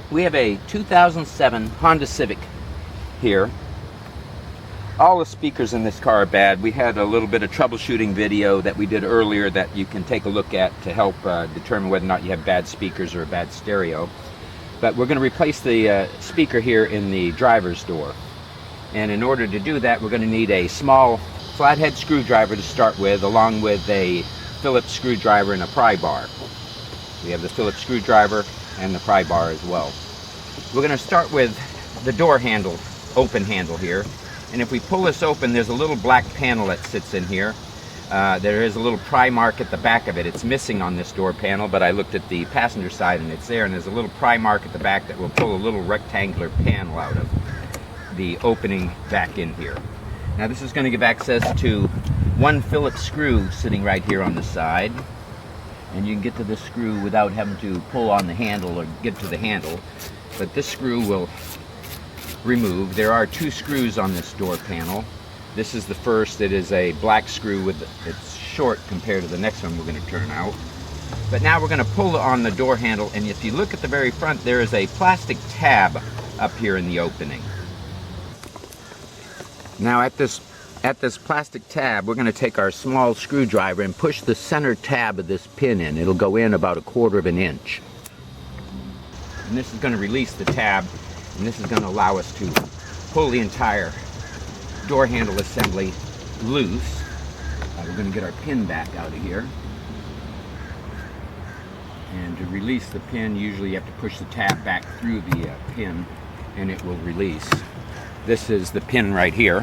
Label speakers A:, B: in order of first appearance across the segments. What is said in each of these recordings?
A: We have a 2007 Honda Civic here. All the speakers in this car are bad. We had a little bit of troubleshooting video that we did earlier that you can take a look at to help determine whether or not you have bad speakers or a bad stereo. But we're going to replace the speaker here in the driver's door. And in order to do that, we're going to need a small flathead screwdriver to start with, along with a Phillips screwdriver and a pry bar. We have the Phillips screwdriver and the pry bar as well. We're going to start with the door handle, open handle here. And if we pull this open, there's a little black panel that sits in here. There is a little pry mark at the back of it. It's missing on this door panel, but I looked at the passenger side and it's there, and there's a little pry mark at the back that will pull a little rectangular panel out of the opening back in here. Now this is going to give access to one Phillips screw sitting right here on the side, and you can get to this screw without having to pull on the handle or get to the handle, but this screw will remove. There are two screws on this door panel. This is the first. It is a black screw with it's short compared to the next one we're going to turn out. But now we're going to pull on the door handle, and if you look at the very front, there is a plastic tab up here in the opening. Now at this plastic tab, we're going to take our small screwdriver and push the center tab of this pin in. It'll go in about 1/4 of an inch. And this is going to release the tab, and this is going to allow us to pull the entire door handle assembly loose. We're going to get our pin back out of here. And to release the pin, usually you have to push the tab back through the pin, and it will release. This is the pin right here.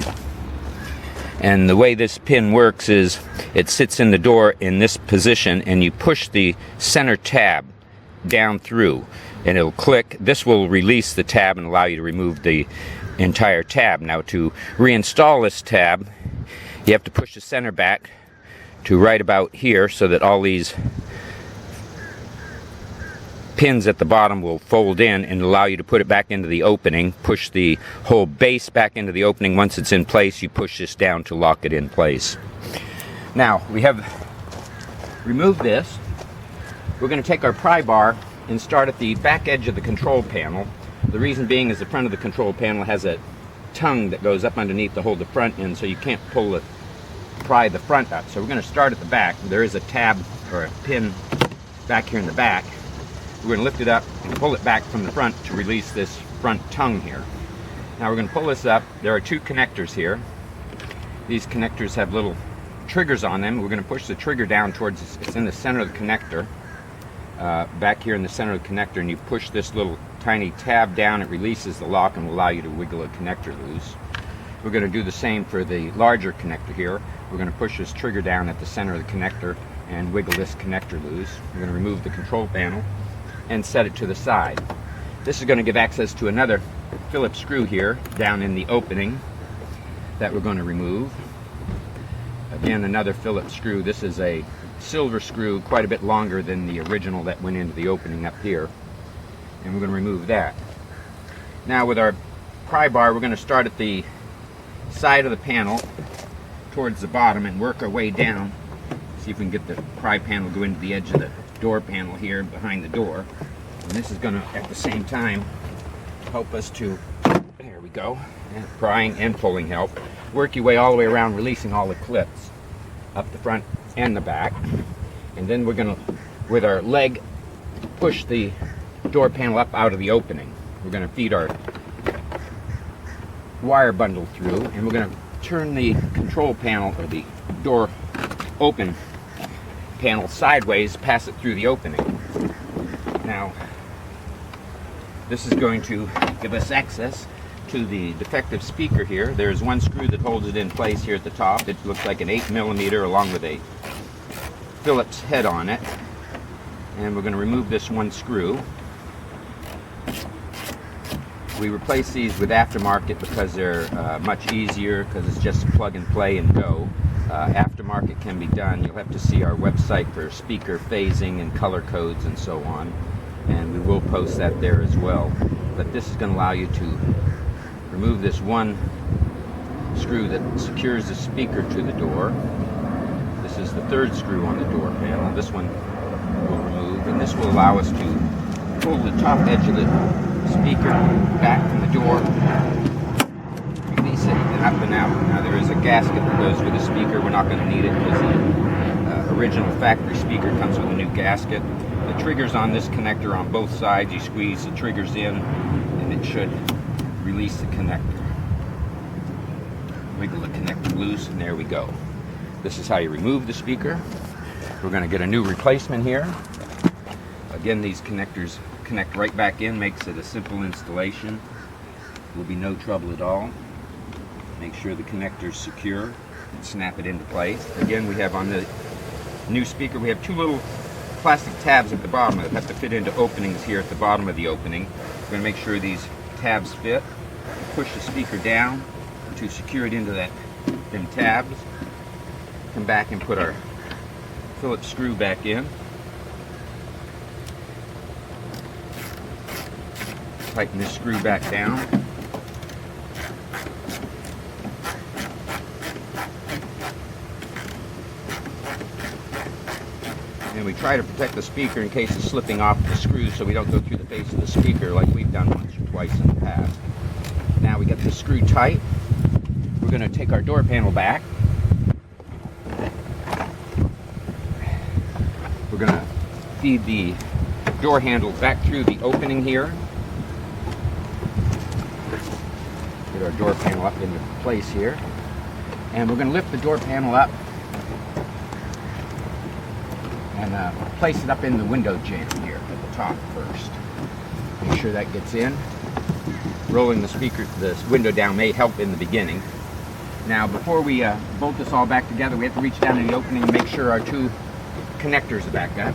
A: And the way this pin works is it sits in the door in this position, and you push the center tab down through and it'll click. This will release the tab and allow you to remove the entire tab. Now to reinstall this tab, you have to push the center back to right about here so that all these pins at the bottom will fold in and allow you to put it back into the opening. Push the whole base back into the opening. Once it's in place, you push this down to lock it in place. Now we have removed this. We're going to take our pry bar and start at the back edge of the control panel. The reason being is the front of the control panel has a tongue that goes up underneath to hold the front in, so you can't pry the front up. So we're going to start at the back. There is a tab or a pin back here in the back. We're going to lift it up and pull it back from the front to release this front tongue here. Now we're going to pull this up. There are two connectors here. These connectors have little triggers on them. We're going to push the trigger down towards this. It's in the center of the connector. Back here in the center of the connector, and you push this little tiny tab down. It releases the lock and will allow you to wiggle a connector loose. We're going to do the same for the larger connector here. We're going to push this trigger down at the center of the connector and wiggle this connector loose. We're going to remove the control panel and set it to the side. This is going to give access to another Phillips screw here down in the opening that we're going to remove. Again, another Phillips screw. This is a silver screw, quite a bit longer than the original that went into the opening up here. And we're going to remove that. Now with our pry bar, we're going to start at the side of the panel towards the bottom and work our way down. See if we can get the pry panel to go into the edge of the door panel here behind the door. And this is going to, at the same time, help us to, there we go, and prying and pulling help. Work your way all the way around, releasing all the clips up the front and the back. And then we're going to, with our leg, push the door panel up out of the opening. We're going to feed our wire bundle through, and we're going to turn the control panel, or the door open panel, sideways, pass it through the opening. Now this is going to give us access to the defective speaker here. There's one screw that holds it in place here at the top. It looks like an 8mm along with a Phillips head on it. And we're going to remove this one screw. We replace these with aftermarket because they're much easier, because it's just plug and play and go. Aftermarket can be done. You'll have to see our website for speaker phasing and color codes and so on. And we will post that there as well. But this is going to allow you to remove this one screw that secures the speaker to the door. This is the third screw on the door panel. This one will remove, and this will allow us to pull the top edge of the speaker back from the door, release it, and up and out. Now there is a gasket that goes with the speaker. We're not going to need it because the original factory speaker comes with a new gasket. The trigger's on this connector on both sides. You squeeze the triggers in and it should release the connector. Wiggle the connector loose and there we go. This is how you remove the speaker. We're going to get a new replacement here. Again, these connectors connect right back in, makes it a simple installation. Will be no trouble at all. Make sure the connector's secure and snap it into place. Again, we have on the new speaker, we have two little plastic tabs at the bottom that have to fit into openings here at the bottom of the opening. We're going to make sure these tabs fit. Push the speaker down to secure it into them tabs. Come back and put our Phillips screw back in. Tighten this screw back down. And we try to protect the speaker in case it's slipping off the screws so we don't go through the face of the speaker like we've done once or twice in the past. Now we got the screw tight. We're going to take our door panel back. We're going to feed the door handle back through the opening here. Get our door panel up into place here. And we're going to lift the door panel up and place it up in the window jamb here at the top first. Make sure that gets in. Rolling the window down may help in the beginning. Now before we bolt this all back together, we have to reach down in the opening and make sure our two connectors are back up.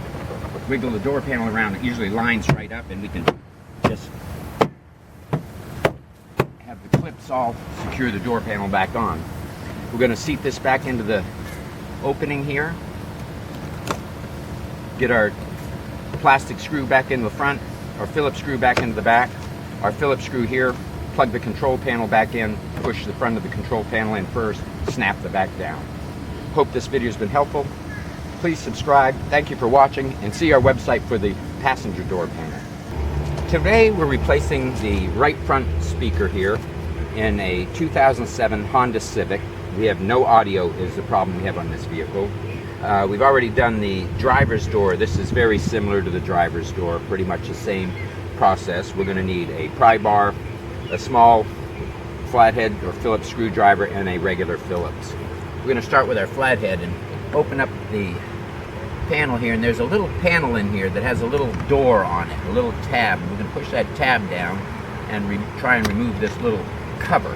A: Wiggle the door panel around. It usually lines right up and we can just have the clips all secure the door panel back on. We're going to seat this back into the opening here. Get our plastic screw back in the front, our Phillips screw back into the back. Our Phillips screw here, plug the control panel back in, push the front of the control panel in first, snap the back down. Hope this video has been helpful. Please subscribe. Thank you for watching and see our website for the passenger door panel. Today we're replacing the right front speaker here in a 2007 Honda Civic. We have no audio is the problem we have on this vehicle. We've already done the driver's door. This is very similar to the driver's door, pretty much the same process. We're going to need a pry bar, a small flathead or Phillips screwdriver, and a regular Phillips. We're going to start with our flathead and open up the panel here, and there's a little panel in here that has a little door on it, a little tab. We're going to push that tab down and try and remove this little cover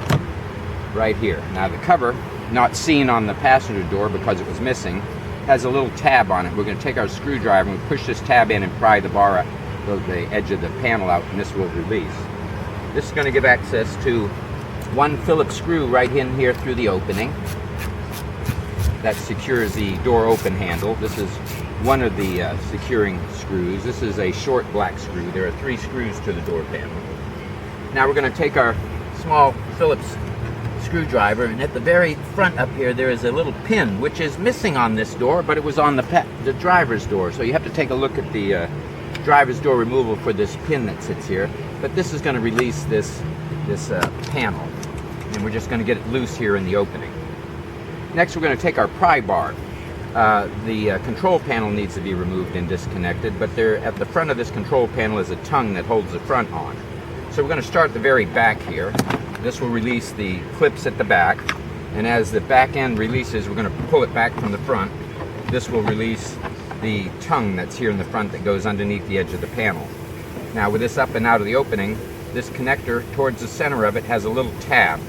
A: right here. Now the cover, not seen on the passenger door because it was missing, has a little tab on it. We're going to take our screwdriver and push this tab in and pry the bar up, the edge of the panel out, and this will release. This is going to give access to one Phillips screw right in here through the opening. That secures the door open handle. This is one of the securing screws. This is a short black screw. There are 3 screws to the door panel. Now we're going to take our small Phillips screwdriver, and at the very front up here there is a little pin which is missing on this door, but it was on the driver's door. So you have to take a look at the driver's door removal for this pin that sits here. But this is going to release this panel, and we're just going to get it loose here in the opening. Next, we're going to take our pry bar. The control panel needs to be removed and disconnected, but there at the front of this control panel is a tongue that holds the front on. So we're going to start at the very back here. This will release the clips at the back, and as the back end releases, we're going to pull it back from the front. This will release the tongue that's here in the front that goes underneath the edge of the panel. Now with this up and out of the opening, this connector towards the center of it has a little tab.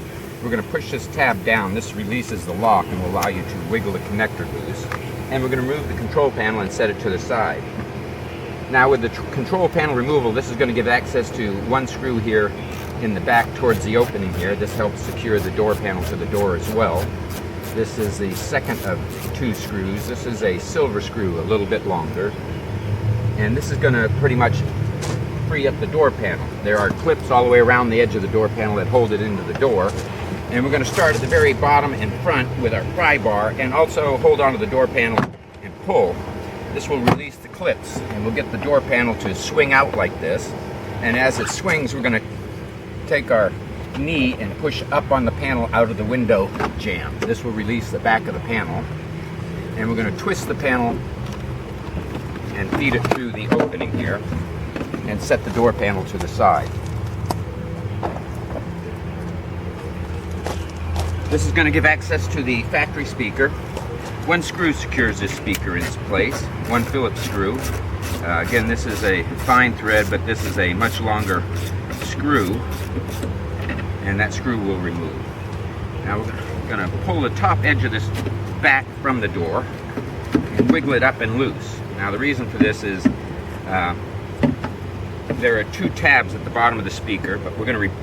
A: We're going to push this tab down. This releases the lock and will allow you to wiggle the connector loose. And we're going to remove the control panel and set it to the side. Now with the control panel removal, this is going to give access to one screw here in the back towards the opening here. This helps secure the door panel to the door as well. This is the second of 2 screws. This is a silver screw, a little bit longer. And this is going to pretty much free up the door panel. There are clips all the way around the edge of the door panel that hold it into the door. And we're going to start at the very bottom and front with our pry bar, and also hold onto the door panel and pull. This will release the clips, and we'll get the door panel to swing out like this. And as it swings, we're going to take our knee and push up on the panel out of the window jamb. This will release the back of the panel. And we're going to twist the panel and feed it through the opening here and set the door panel to the side. This is going to give access to the factory speaker. One screw secures this speaker in its place, one Phillips screw. Again, this is a fine thread, but this is a much longer screw, and that screw will remove. Now we're going to pull the top edge of this back from the door and wiggle it up and loose. Now the reason for this is there are two tabs at the bottom of the speaker, but we're going to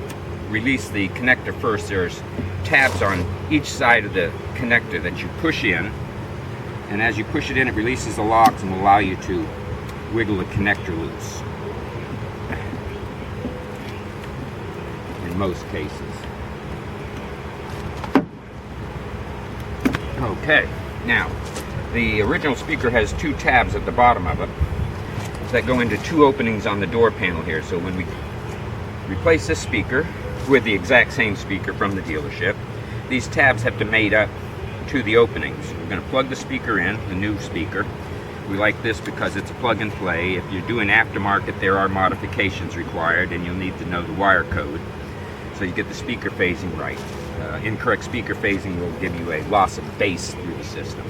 A: release the connector first. There's tabs on each side of the connector that you push in, and as you push it in, it releases the locks and will allow you to wiggle the connector loose in most cases. Okay, now the original speaker has two tabs at the bottom of it that go into two openings on the door panel here. So when we replace this speaker with the exact same speaker from the dealership, these tabs have to mate up to the openings. We're going to plug the speaker in, the new speaker. We like this because it's a plug and play. If you're doing aftermarket, there are modifications required, and you'll need to know the wire code so you get the speaker phasing right. Incorrect speaker phasing will give you a loss of bass through the system.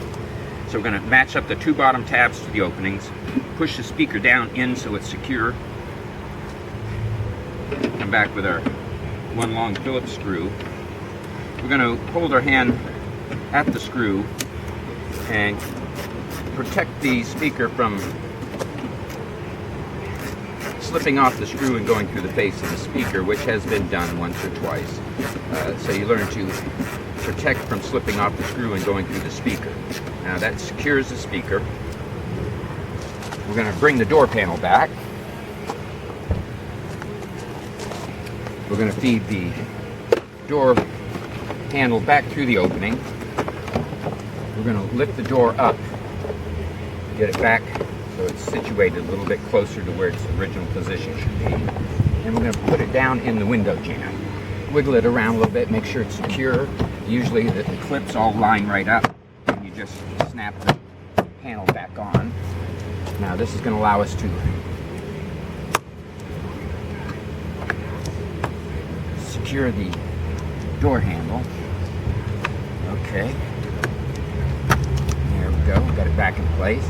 A: So we're going to match up the two bottom tabs to the openings, push the speaker down in so it's secure, come back with our one long Phillips screw. We're going to hold our hand at the screw and protect the speaker from slipping off the screw and going through the face of the speaker, which has been done once or twice. So you learn to protect from slipping off the screw and going through the speaker. Now that secures the speaker. We're going to bring the door panel back. We're going to feed the door handle back through the opening. We're going to lift the door up, get it back so it's situated a little bit closer to where its original position should be. And we're going to put it down in the window jamb. Wiggle it around a little bit, make sure it's secure. Usually the clips all line right up, and you just snap the panel back on. Now this is going to allow us to secure the door handle. Okay. There we go. Got it back in place.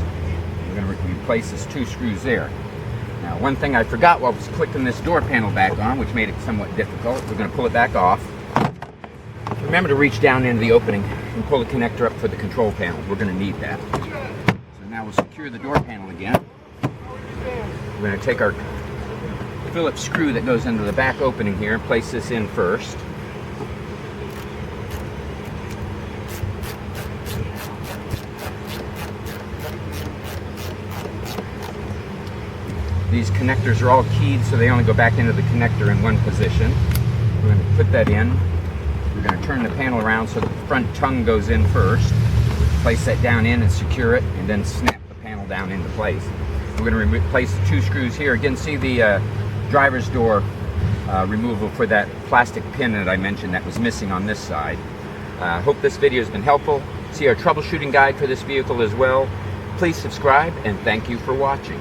A: We're going to replace these two screws there. Now, one thing I forgot while I was clicking this door panel back on, which made it somewhat difficult, we're going to pull it back off. Remember to reach down into the opening and pull the connector up for the control panel. We're going to need that. So now we'll secure the door panel again. We're going to take our Phillips screw that goes into the back opening here and place this in first. These connectors are all keyed, so they only go back into the connector in one position. We're going to put that in. We're going to turn the panel around so the front tongue goes in first. Place that down in and secure it, and then snap the panel down into place. We're going to replace the two screws here. Again, see the driver's door removal for that plastic pin that I mentioned that was missing on this side. Hope this video has been helpful. See our troubleshooting guide for this vehicle as well. Please subscribe, and thank you for watching.